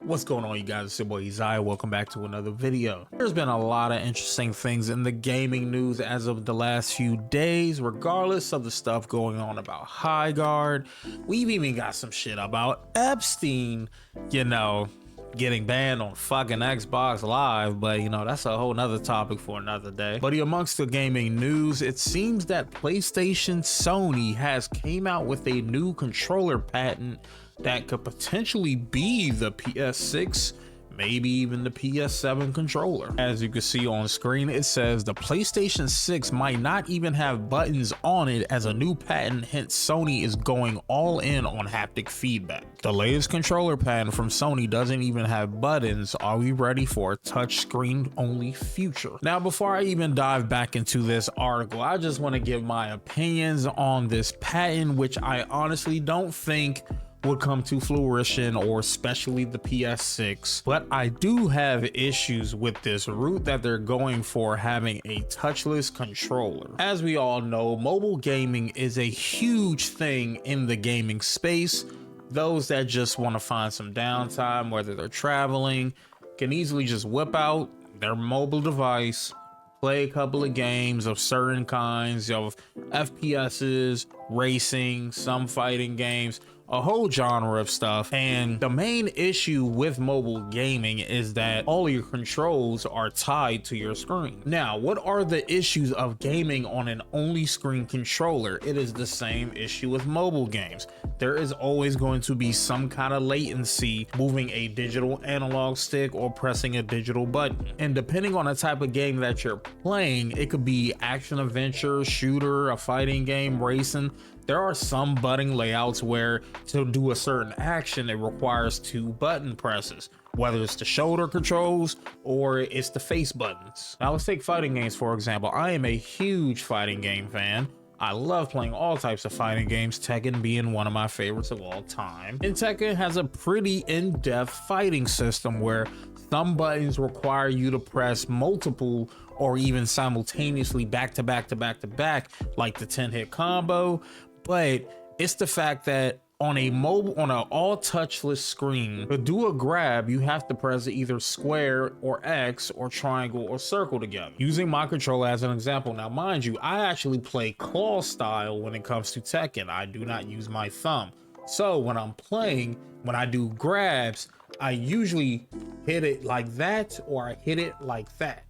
What's going on, you guys? It's your boy Isaiah. Welcome back to another video. There's been a lot of interesting things in the gaming news as of the last few days, regardless of the stuff going on about High Guard. We've even got some shit about Epstein, getting banned on fucking Xbox Live, but that's a whole nother topic for another day. But amongst the gaming news, it seems that PlayStation Sony has came out with a new controller patent that could potentially be the PS6, maybe even the PS7 controller. As you can see on screen, it says the PlayStation 6 might not even have buttons on it as a new patent, hence Sony is going all in on haptic feedback. The latest controller patent from Sony doesn't even have buttons. Are we ready for a touchscreen only future? Now, before I even dive back into this article, I just want to give my opinions on this patent, which I honestly don't think would come to fruition, or especially the PS6, but I do have issues with this route that they're going for, having a touchless controller. As we all know, mobile gaming is a huge thing in the gaming space. Those that just want to find some downtime, whether they're traveling, can easily just whip out their mobile device, play a couple of games of certain kinds of FPSs, racing, some fighting games, a whole genre of stuff. And the main issue with mobile gaming is that all your controls are tied to your screen. Now, what are the issues of gaming on an only screen controller? It is the same issue with mobile games. There is always going to be some kind of latency moving a digital analog stick or pressing a digital button. And depending on the type of game that you're playing, it could be action adventure, shooter, a fighting game, racing. There are some button layouts where to do a certain action, it requires 2 button presses, whether it's the shoulder controls or it's the face buttons. Now let's take fighting games, for example. I am a huge fighting game fan. I love playing all types of fighting games, Tekken being one of my favorites of all time. And Tekken has a pretty in-depth fighting system where some buttons require you to press multiple or even simultaneously back to back to back to back, like the 10-hit combo. But it's the fact that on an all touchless screen, to do a grab, you have to press either square or X or triangle or circle together. Using my controller as an example, now mind you, I actually play claw style when it comes to Tekken. I do not use my thumb. So when I'm playing, when I do grabs, I usually hit it like that, or I hit it like that.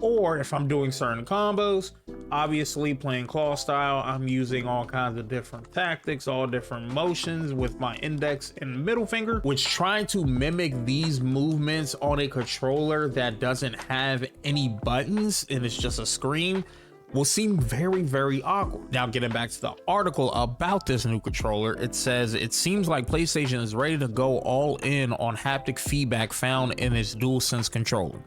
Or if I'm doing certain combos, obviously playing claw style, I'm using all kinds of different tactics, all different motions with my index and middle finger, which trying to mimic these movements on a controller that doesn't have any buttons and it's just a screen will seem very, very awkward. Now, getting back to the article about this new controller, it says it seems like PlayStation is ready to go all in on haptic feedback found in its DualSense controller.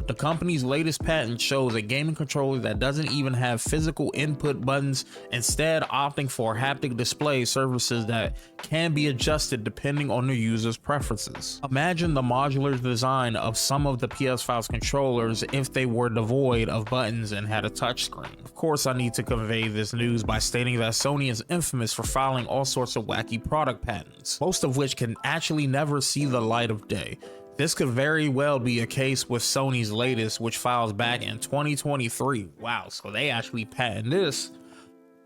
The company's latest patent shows a gaming controller that doesn't even have physical input buttons, instead opting for haptic display surfaces that can be adjusted depending on the user's preferences. Imagine the modular design of some of the PS5's controllers if they were devoid of buttons and had a touchscreen. Of course, I need to convey this news by stating that Sony is infamous for filing all sorts of wacky product patents, most of which can actually never see the light of day. This could very well be a case with Sony's latest, which files back in 2023. Wow, so they actually patented this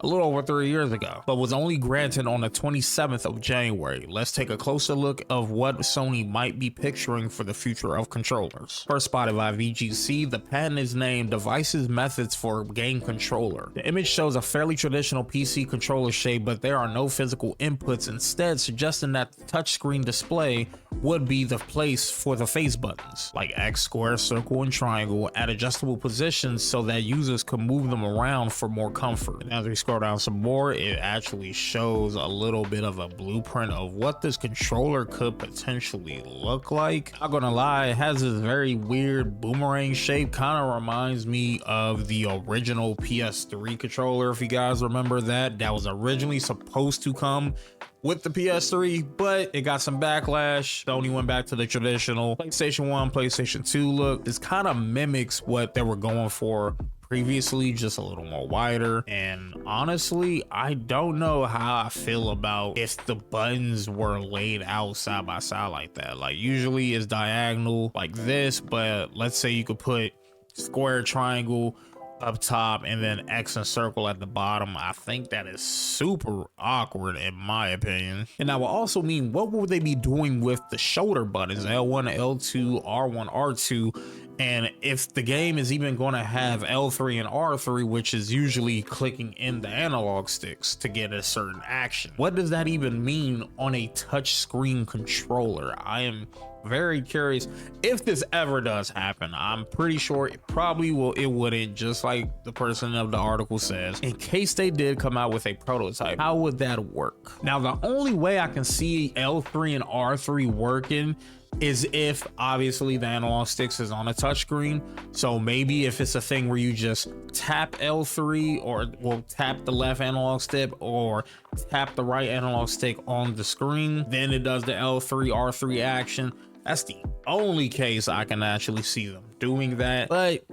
a little over 3 years ago, but was only granted on the 27th of January. Let's take a closer look of what Sony might be picturing for the future of controllers. First spotted by VGC, the patent is named Devices Methods for Game Controller. The image shows a fairly traditional PC controller shape, but there are no physical inputs, instead suggesting that the touchscreen display would be the place for the face buttons, like X, square, circle, and triangle, at adjustable positions so that users can move them around for more comfort. And as we scroll down some more, it actually shows a little bit of a blueprint of what this controller could potentially look like. Not gonna lie, it has this very weird boomerang shape, kind of reminds me of the original PS3 controller, if you guys remember that was originally supposed to come with the PS3, but it got some backlash. Sony went back to the traditional PlayStation 1, PlayStation 2 look. This kind of mimics what they were going for previously, just a little more wider. And honestly, I don't know how I feel about if the buttons were laid out side by side like that. Like usually it's diagonal like this, but let's say you could put square, triangle up top and then X and circle at the bottom. I think that is super awkward in my opinion. And that will also mean, what would they be doing with the shoulder buttons, L1, L2, R1, R2? And if the game is even going to have L3 and R3, which is usually clicking in the analog sticks to get a certain action, what does that even mean on a touch screen controller? I am very curious if this ever does happen. I'm pretty sure it probably will. It wouldn't, just like the person of the article says. In case they did come out with a prototype, how would that work? Now, the only way I can see L3 and R3 working is if obviously the analog sticks is on a touchscreen. So maybe if it's a thing where you just tap L3 or well tap the left analog stick or tap the right analog stick on the screen, then it does the L3 R3 action. That's the only case I can actually see them doing that. But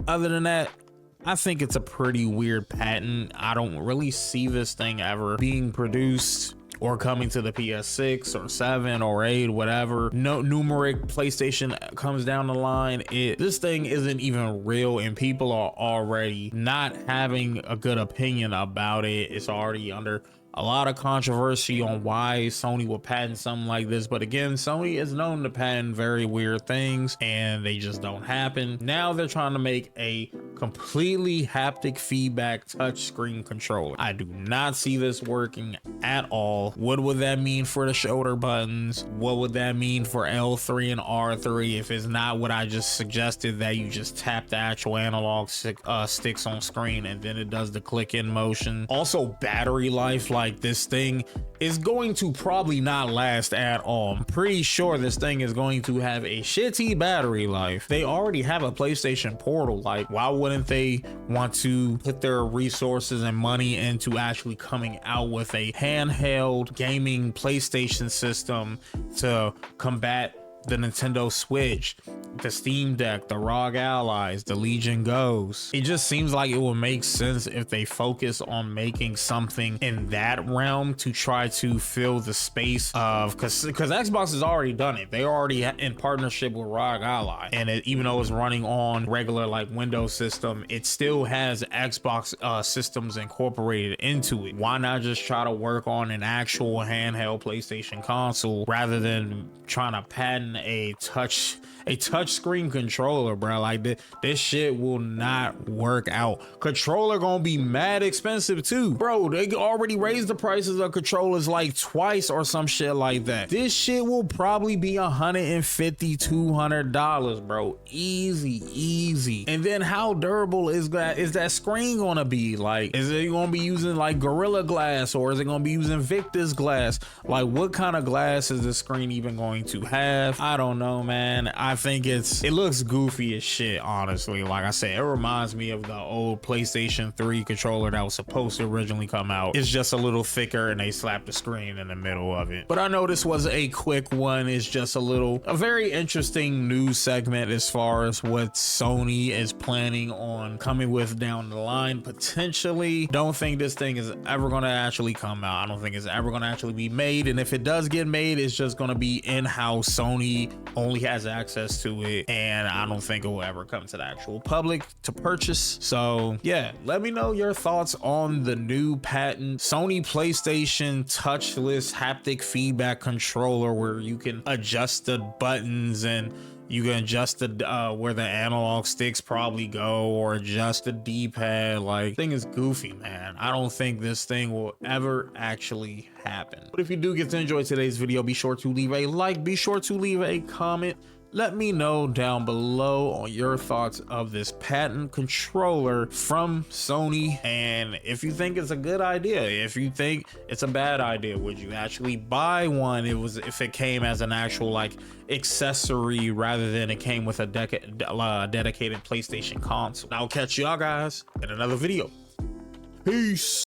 other than that, I think it's a pretty weird patent. I don't really see this thing ever being produced or coming to the PS6 or 7 or 8, whatever. No numeric PlayStation comes down the line. This thing isn't even real, and people are already not having a good opinion about it. It's already under a lot of controversy on why Sony will patent something like this. But again, Sony is known to patent very weird things and they just don't happen. Now they're trying to make a completely haptic feedback touchscreen controller. I do not see this working at all. What would that mean for the shoulder buttons? What would that mean for L3 and R3 if it's not what I just suggested, that you just tap the actual analog sticks on screen and then it does the click in motion? Also, battery life, like this thing is going to probably not last at all. I'm pretty sure this thing is going to have a shitty battery life. They already have a PlayStation Portal. Like, why wouldn't they want to put their resources and money into actually coming out with a handheld gaming PlayStation system to combat the Nintendo Switch, the Steam Deck, the ROG Allies, the Legion Go's? It just seems like it would make sense if they focus on making something in that realm to try to fill the space of, because Xbox has already done it. They already in partnership with ROG Ally, and even though it's running on regular like Windows system, it still has Xbox systems incorporated into it. Why not just try to work on an actual handheld PlayStation console rather than trying to patent a touch screen controller, bro? Like this shit will not work out. Controller gonna be mad expensive too, bro. They already raised the prices of controllers like twice or some shit like that. This shit will probably be $150-$200, bro. Easy. And then how durable is that screen gonna be? Like, is it gonna be using like Gorilla Glass, or is it gonna be using Victus glass? Like, what kind of glass is the screen even going to have? I don't know, man. I think it looks goofy as shit, honestly. Like I said, it reminds me of the old PlayStation 3 controller that was supposed to originally come out. It's just a little thicker and they slapped the screen in the middle of it. But I know this was a quick one. It's just a very interesting news segment as far as what Sony is planning on coming with down the line, potentially. Don't think this thing is ever going to actually come out. I don't think it's ever going to actually be made, and if it does get made, it's just going to be in-house. Sony only has access to it, and I don't think it will ever come to the actual public to purchase. So yeah, let me know your thoughts on the new patent Sony PlayStation touchless haptic feedback controller, where you can adjust the buttons and you can adjust the where the analog sticks probably go, or adjust the D-pad. Like, thing is goofy, man. I don't think this thing will ever actually happen. But if you do get to enjoy today's video, be sure to leave a like, be sure to leave a comment. Let me know down below on your thoughts of this patent controller from Sony, and if you think it's a good idea. If you think it's a bad idea, would you actually buy one if it came as an actual like accessory rather than it came with a dedicated PlayStation console? I'll catch y'all guys in another video. Peace.